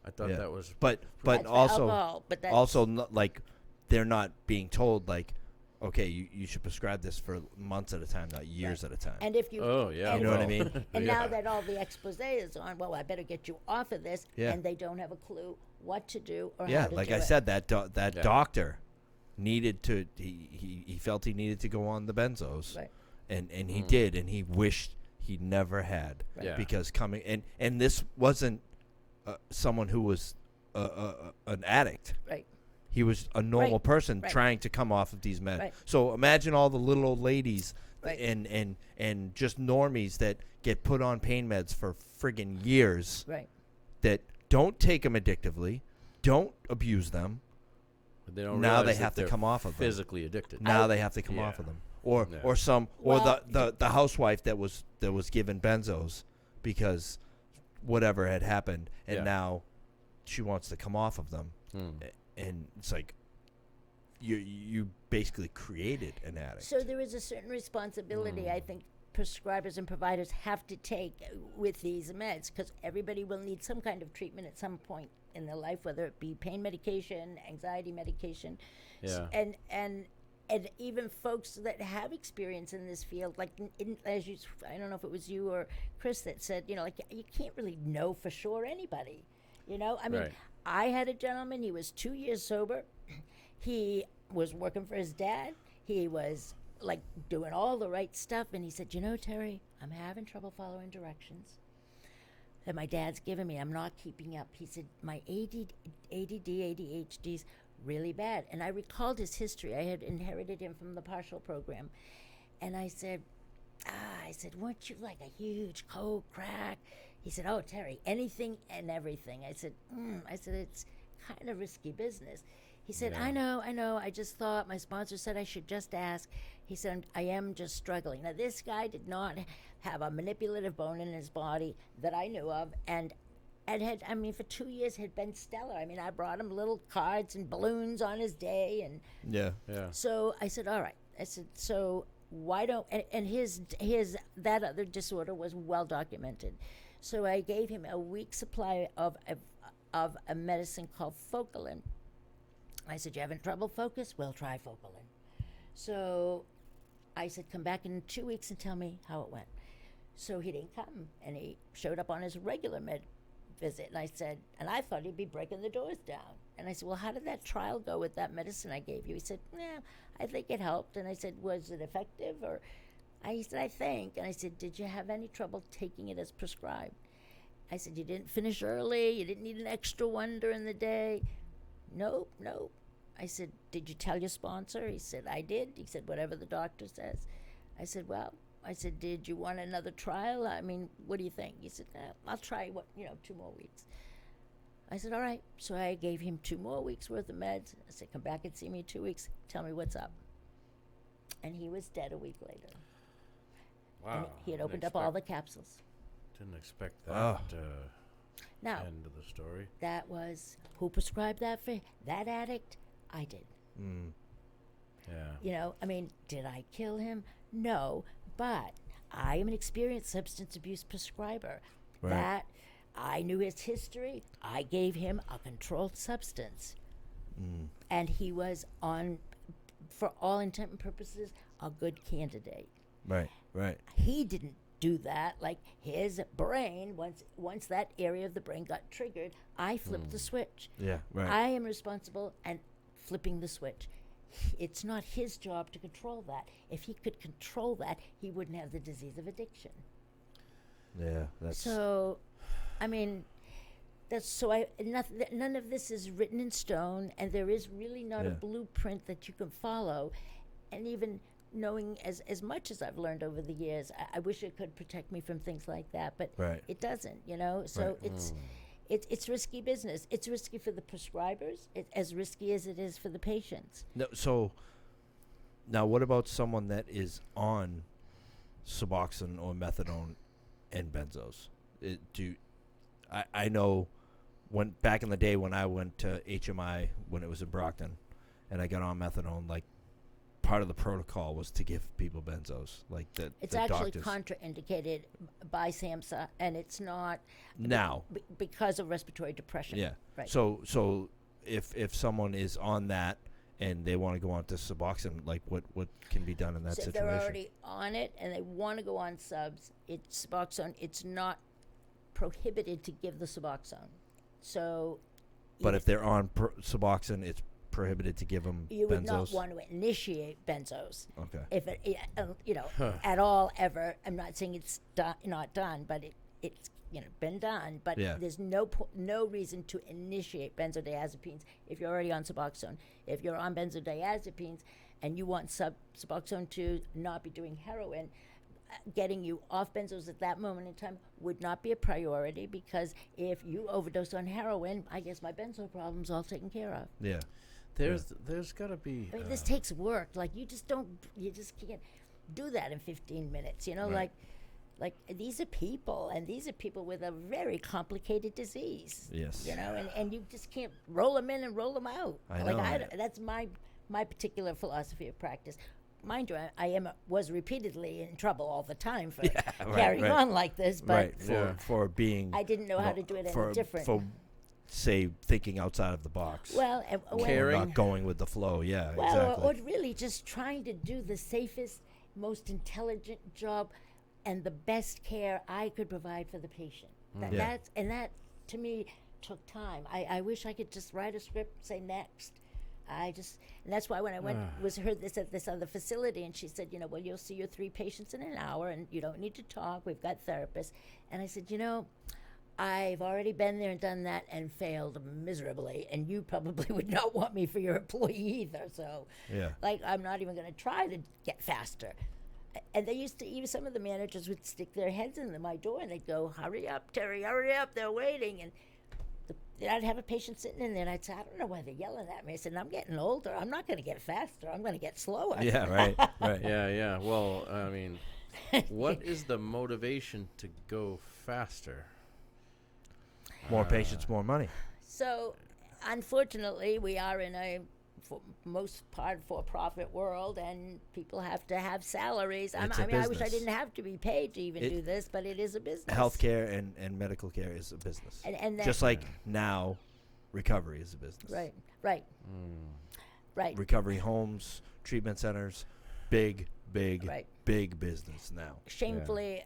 I thought Yeah. that was But That's for also alcohol, but that's- also not, like, they're not being told, like, okay, you should prescribe this for months at a time, not years at a time. And if you, Oh, yeah. and, You know what I mean? and Yeah. now that all the expose is on, well, I better get you off of this, Yeah. and they don't have a clue what to do or Yeah, how to like do I it. said, that Yeah. doctor needed to. He felt he needed to go on the benzos, Right. and he did, and he wished he never had, Right. Yeah. because coming and this wasn't someone who was an addict. Right. He was a normal Right, person right. trying to come off of these meds. Right. So imagine all the little old ladies Right. and just normies that get put on pain meds for friggin' years, Right. that don't take them addictively, don't abuse them. They don't Now they realize that have to they're come off of them. physically addicted. Now they have to come Yeah. off of them, or Yeah. or some Well, the housewife that was given benzos because whatever had happened, and Yeah. now she wants to come off of them, Hmm. and it's like you basically created an addict. So there is a certain responsibility I think prescribers and providers have to take with these meds, because everybody will need some kind of treatment at some point in their life, whether it be pain medication, anxiety medication, Yeah. and even folks that have experience in this field, like as you, I don't know if it was you or Chris that said, like you can't really know for sure anybody. I mean, Right. I had a gentleman. He was 2 years sober. He was working for his dad. He was like doing all the right stuff, and he said, Terry, I'm having trouble following directions that my dad's giving me. I'm not keeping up. He said, my ADHD's really bad. And I recalled his history. I had inherited him from the partial program. And I said, weren't you like a huge coke, crack? He said, oh, Terry, anything and everything. I said, it's kind of risky business. He said, Yeah. I know. I just thought my sponsor said I should just ask. He said, I am just struggling. Now, this guy did not have a manipulative bone in his body that I knew of, and had, for 2 years had been stellar. I brought him little cards and balloons on his day, and Yeah. Yeah. so I said, all right. I said, so why don't, and his that other disorder was well documented. So I gave him a week's supply of a medicine called Focalin. I said, you having trouble focus? We'll try Focalin. So I said, come back in 2 weeks and tell me how it went. So he didn't come, and he showed up on his regular med visit. And I said, and I thought he'd be breaking the doors down. And I said, well, how did that trial go with that medicine I gave you? He said, I think it helped. And I said, was it effective? He said, I think. And I said, did you have any trouble taking it as prescribed? I said, you didn't finish early? You didn't need an extra one during the day? Nope. I said, did you tell your sponsor? He said, I did. He said, whatever the doctor says. I said, did you want another trial? What do you think? He said, I'll try 2 more weeks. I said, all right. So I gave him 2 more weeks worth of meds. I said, come back and see me in 2 weeks. Tell me what's up. And he was dead a week later. Wow. And he had Didn't opened up all the capsules. Didn't expect that Oh. Now, end of the story. that was, who prescribed that for that addict? I did. Yeah. Did I kill him? No, but I am an experienced substance abuse prescriber. Right. That I knew his history. I gave him a controlled substance. And he was for all intent and purposes, a good candidate. Right. He didn't do that. Like his brain, once that area of the brain got triggered, I flipped the switch. Yeah. Right. I am responsible and flipping the switch. It's not his job to control that. If he could control that, he wouldn't have the disease of addiction. Yeah. That's So, none of this is written in stone, and there is really not a Yeah. blueprint that you can follow. And even knowing as much as I've learned over the years, I wish it could protect me from things like that, but Right. it doesn't. So Right. it's risky business. It's risky for the prescribers. It's as risky as it is for the patients. No, so now what about someone that is on Suboxone or methadone and benzos? I know when back in the day when I went to HMI when it was in Brockton and I got on methadone, like part of the protocol was to give people benzos, like the It's the actually doctors. contraindicated by SAMHSA, and it's not Now. because of respiratory depression. Yeah. Right. So if someone is on that and they want to go on to Suboxone, like what can be done in that So if situation? they're already on it and they want to go on subs, it's Suboxone. It's not prohibited to give the Suboxone. So, But if they're on Suboxone, it's prohibited to give them you would not benzos. want to initiate benzos. Okay. If it, at all ever. I'm not saying it's not done, but it's been done. But Yeah. there's no reason to initiate benzodiazepines if you're already on Suboxone. If you're on benzodiazepines and you want Suboxone to not be doing heroin, getting you off benzos at that moment in time would not be a priority, because if you overdose on heroin, I guess my benzo problem's all taken care of. Yeah. There's got to be. I mean, this takes work. Like, you just can't do that in 15 minutes. Right. Like these are people, and these are people with a very complicated disease. Yes. And you just can't roll them in and roll them out. I Like, know. that's my particular philosophy of practice. Mind you, I was repeatedly in trouble all the time for carrying right. on like this, but Right. Yeah. For being. I didn't know how to do it any different. For, say, thinking outside of the box. Well, and when- Caring. Not going with the flow. Yeah. Well, exactly. or really just trying to do the safest, most intelligent job and the best care I could provide for the patient. Yeah. That to me took time. I wish I could just write a script and say next. And that's why when I heard this at this other facility, and she said, well, you'll see your 3 patients in an hour, and you don't need to talk. We've got therapists. And I said, I've already been there and done that and failed miserably, and you probably would not want me for your employee either. So, Yeah. like, I'm not even going to try to get faster. And they used to, even some of the managers would stick their heads in my door and they'd go, "Hurry up, Terry, hurry up, they're waiting." And I'd have a patient sitting in there, and I'd say, "I don't know why they're yelling at me." I said, "I'm getting older. I'm not going to get faster. I'm going to get slower." Yeah. Right. Right. Yeah. Well, I mean, what is the motivation to go faster? More patients, more money. So, unfortunately, we are in a, for most part, for-profit world, and people have to have salaries. It's a I wish I business. didn't have to be paid to even do this, but it is a business. Healthcare and medical care is a business. And that, Just like now, recovery is a business. right. Recovery homes, treatment centers, big Right. business now. Shamefully,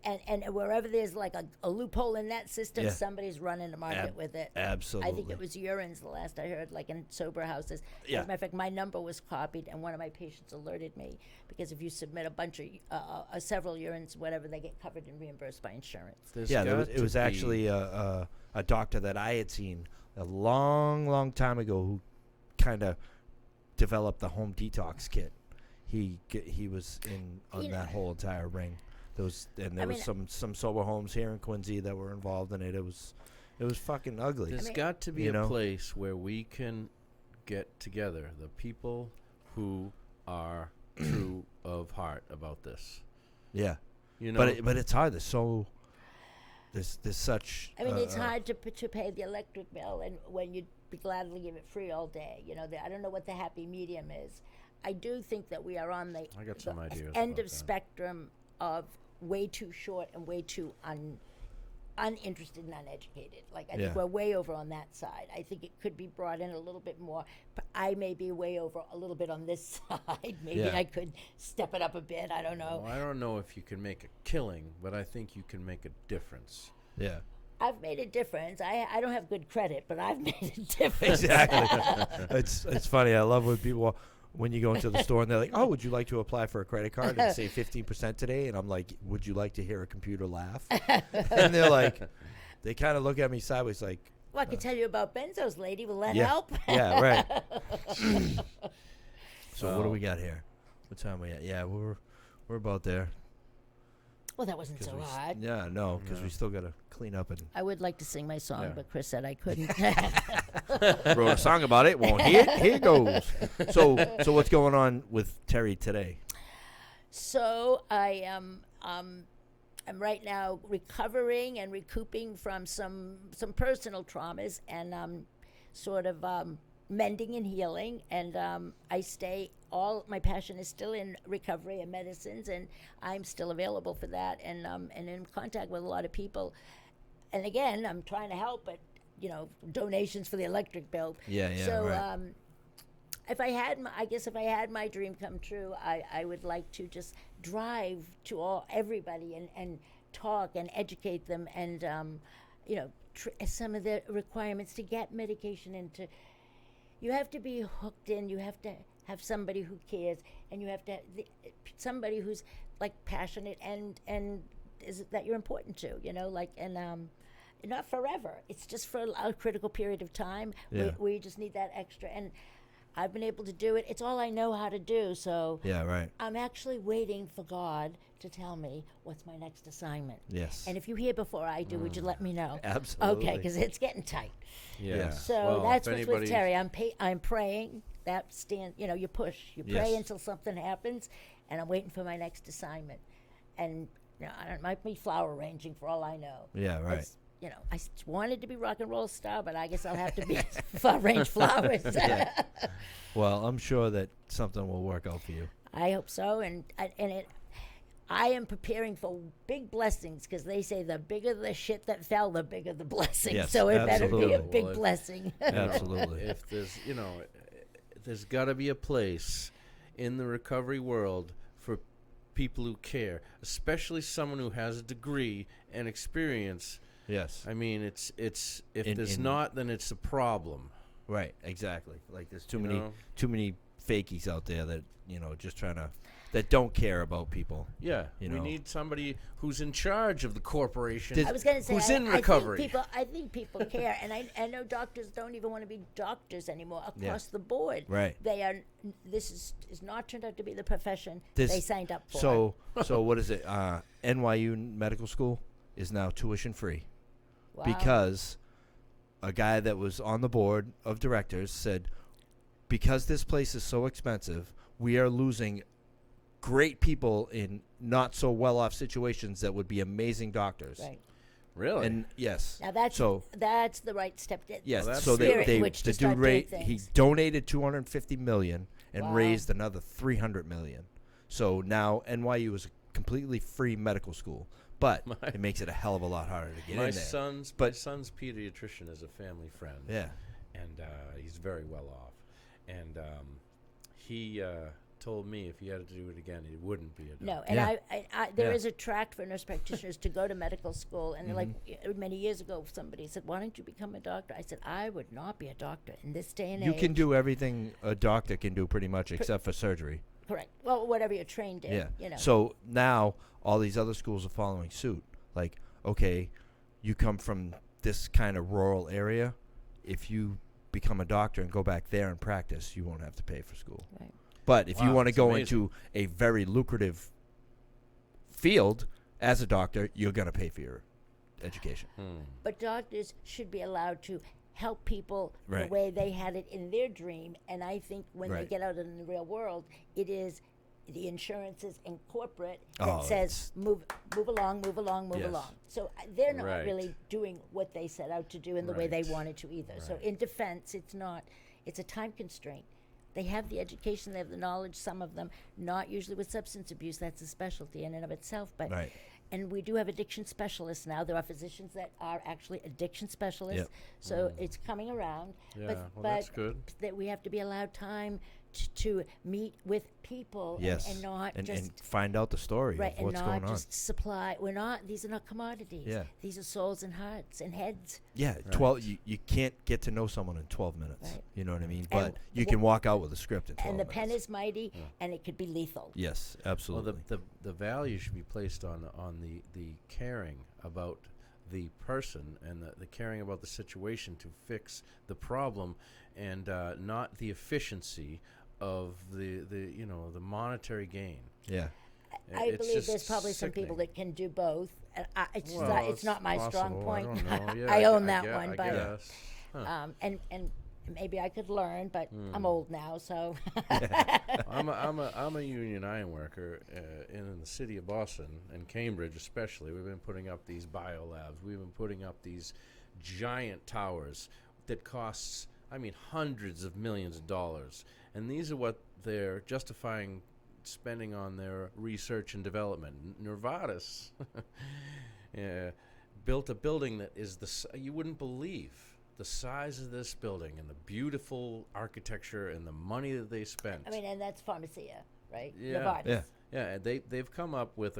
and wherever there's like a loophole in that system, Yeah. somebody's running the market with it. Absolutely. I think it was urines the last I heard, like in sober houses. Yeah. As a matter of fact, my number was copied, and one of my patients alerted me, because if you submit a bunch of several urines, whatever, they get covered and reimbursed by insurance. Yeah, it was actually a doctor that I had seen a long time ago who kind of developed the home detox kit. He was in on that whole entire ring. There was some sober homes here in Quincy that were involved in it. It was fucking ugly. There's got to be you a know? place where we can get together, the people who are true of heart about this. Yeah, You know, but it's hard. There's such. I mean, it's hard to pay the electric bill, and when you'd be glad to give it free all day. I don't know what the happy medium is. I do think that we are on the I got some ideas end about of that. spectrum of way too short and way too uninterested and uneducated. Like, I Yeah. think we're way over on that side. I think it could be brought in a little bit more. But I may be way over a little bit on this side. Maybe Yeah. I could step it up a bit. I don't know. well, I don't know if you can make a killing, but I think you can make a difference. Yeah. I've made a difference. I don't have good credit, but I've made a difference. Exactly. it's funny. I love when people, when you go into the store and they're like, "Oh, would you like to apply for a credit card and save 15% today?" And I'm like, "Would you like to hear a computer laugh?" And they're like, they kind of look at me sideways, like, Well, I can tell you about benzos, lady. Will that "Yeah, help? yeah, right." So what do we got here? What time are we at? Yeah, we're about there. Well, that wasn't 'Cause so we s- hard. Yeah, no, because we still got to clean up and I would like to sing my song, Yeah. but Chris said I couldn't. wrote a song about it. Won't hear it. Here it goes. So what's going on with Terry today? So I am I'm right now recovering and recouping from some personal traumas, and sort of mending and healing. And I stay. All my passion is still in recovery and medicines, and I'm still available for that, and in contact with a lot of people. And again, I'm trying to help, but donations for the electric bill. Yeah, So right. if I had my, I guess if I had my dream come true, I would like to just drive to everybody and talk and educate them and you know some of the requirements to get medication and to you have to be hooked in. You have to have somebody who cares, and you have to somebody who's like passionate and is that you're important to. You know, like and not forever. It's just for a critical period of time. Yeah. We just need that extra and. I've been able to do it. It's all I know how to do. So Yeah, right. I'm actually waiting for God to tell me what's my next assignment. Yes. And if you hear before I do, would you let me know? Absolutely. Okay, because it's getting tight. Yeah. Yes. So Well, that's if what's with anybody- Terry. I'm praying. That stand. You know, you push. You pray Yes. until something happens, and I'm waiting for my next assignment. And you know, it might be flower arranging for all I know. Yeah, right. You know, wanted to be rock and roll star, but I guess I'll have to be arrange flowers. Well, I'm sure that something will work out for you. I hope so, and I am preparing for big blessings because they say the bigger the shit that fell, the bigger the blessing. Yes, so it better be a absolutely. big Well, if- blessing. Absolutely. If there's, there's got to be a place in the recovery world for people who care, especially someone who has a degree and experience. Yes. I mean, it's if In- there's in- not, then it's a problem. Right. Exactly. Like there's You know? too many fakies out there that just trying to that don't care about people. Yeah, You we know. need somebody who's in charge of the corporation. Did- I was going to say, who's I, in I recovery. think people care, and I know doctors don't even want to be doctors anymore across the board. Right. They are. This is not turned out to be the profession This- they signed up for. So what is it? NYU Medical School is now tuition free Wow. because a guy that was on the board of directors said, because this place is so expensive, we are losing great people in not so well off situations that would be amazing doctors. Right. Really? And yes. Now that's So that's the right step. yes, that's so spirit they which the to start dude doing he things. donated 250 million and Wow. raised another 300 million. So now NYU is a completely free medical school, but it makes it a hell of a lot harder to get my in there. son's pediatrician is a family friend. Yeah. And he's very well off. And he told me if he had to do it again, he wouldn't be a doctor. No, and Yeah. there Yeah. is a tract for nurse practitioners to go to medical school, and like many years ago, somebody said, "Why don't you become a doctor?" I said, "I would not be a doctor in this day and You age." can do everything a doctor can do pretty much except for surgery. correct. Well, whatever you're trained in, Yeah. you know. So now all these other schools are following suit. Like, okay, you come from this kind of rural area. If you become a doctor and go back there and practice, you won't have to pay for school. Right. But if you Wow, want to that's go amazing. into a very lucrative field as a doctor, you're going to pay for your education. But doctors should be allowed to help people the Right. way they had it in their dream. And I think when they Right. get out in the real world, it is the insurances and corporate Oh, that says it's- move along, move along, move Yes. along. So they're not Right. really doing what they set out to do in the way they Right. wanted to either. So Right. in defense, it's a time constraint. They have the education, they have the knowledge, some of them, not usually with substance abuse. That's a specialty in and of itself. But Right. and we do have addiction specialists now. There are physicians that are actually addiction specialists. Yep. So it's coming around. Yeah, but, well, but that's good. that we have to be allowed time to meet with people Yes. and not and just find out the story right of and what's not going on. just supply. These are not commodities. Yeah. These are souls and hearts and heads. Yeah, 12 you can't get to know someone in 12 minutes. Right. You know what I mean? And But you can walk out with a script in 12 And the minutes. pen is mighty and it could be lethal. Yes, Well, absolutely. the value should be placed on the caring about the person and the caring about the situation to fix the problem, and not the efficiency of the monetary gain. yeah. I It's believe just there's probably some people sickening. that can do both. And it's Well, it's not my strong possible. point. I don't know. Yeah, I own gue- that gue- one, I but guess. and maybe I could learn, but I'm old now, so I'm a union iron worker in the city of Boston and Cambridge especially. We've been putting up these biolabs. We've been putting up these giant towers that costs, hundreds of millions of dollars. And these are what they're justifying spending on their research and development. Novartis built a building that is you wouldn't believe the size of this building and the beautiful architecture and the money that they spent. I mean, and that's Pharmacia, right? Yeah. Novartis. Yeah. Yeah, and they've come up with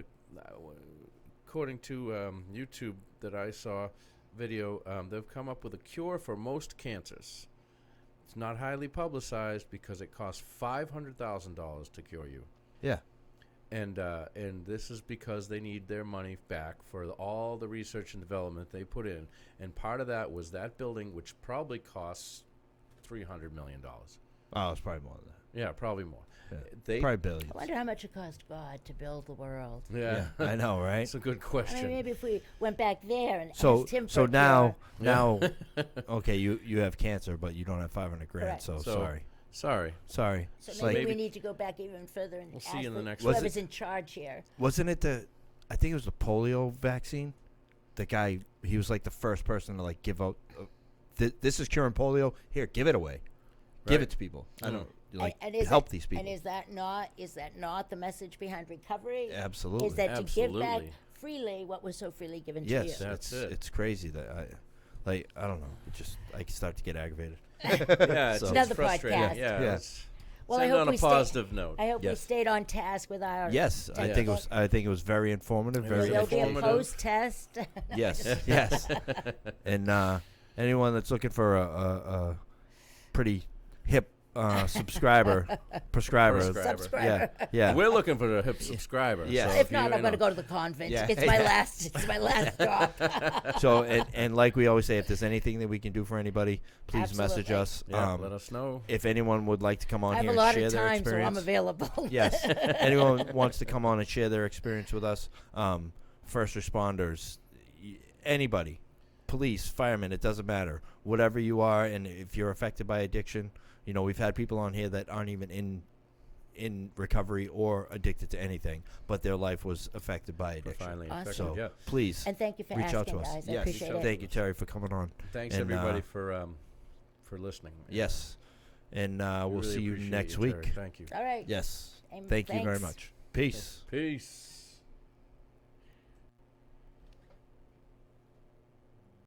according to YouTube that I saw video, they've come up with a cure for most cancers. It's not highly publicized because it costs $500,000 to cure you, Yeah. and this is because they need their money back for all the research and development they put in, and part of that was that building, which probably costs $300 million. Oh, it's probably more than that. Yeah, probably more. Yeah. They Probably billions. I wonder how much it cost God to build the world. yeah, I know, right? It's a good I question. mean, maybe if we went back there and So asked him for so a now cure. okay, you have cancer, but you don't have 500 grand. Correct. So, So- Sorry. sorry. So It's maybe, like, we need to go back even further and We'll ask see you in the next one. whoever's in charge here. wasn't it I think it was the polio vaccine. The guy, he was like the first person to like give out. This is curing polio. Here, give it away. Give Right. it to people. I Mm. don't like and is help it- these people. And is that not the message behind recovery? Absolutely. Is that to give back Absolutely. freely what was so freely given Yes, to you? That's it's it. it's crazy that I don't know. It just I start to get aggravated. Yeah, it's So- Another frustrating. podcast. Yeah. Yeah. Let's Well, I end hope on a we stay- positive note. I hope we Yes. stayed on task with our. Yes, I think it was very informative. It Very was There'll be a informative. post-test. Yes, yes. And anyone that's looking for a pretty hip prescriber, Prescriber. Subscriber. yeah. We're looking for a hip subscriber. Yeah. So If you not, I'm know. going to go to the convent. Yeah. It's my last. It's my last job. So and like we always say, if there's anything that we can do for anybody, please message Absolutely. us. Yeah, let us know. If anyone would like to come on I have here a lot and share of their time, so experience, I'm available. yes, anyone wants to come on and share their experience with us, first responders, anybody, police, firemen, it doesn't matter. Whatever you are, and if you're affected by addiction, you know, we've had people on here that aren't even in recovery or addicted to anything, but their life was affected by addiction. Profoundly Awesome. affected, So yeah. please And thank you for reach out to asking, us. guys. I Yes, appreciate it. thank you, Terry, for coming on. Thanks And, everybody for listening. Yes, and We we'll really see you appreciate next Terry. week. Thank you. All right. Yes, And thank you very thanks. much. Peace. Peace.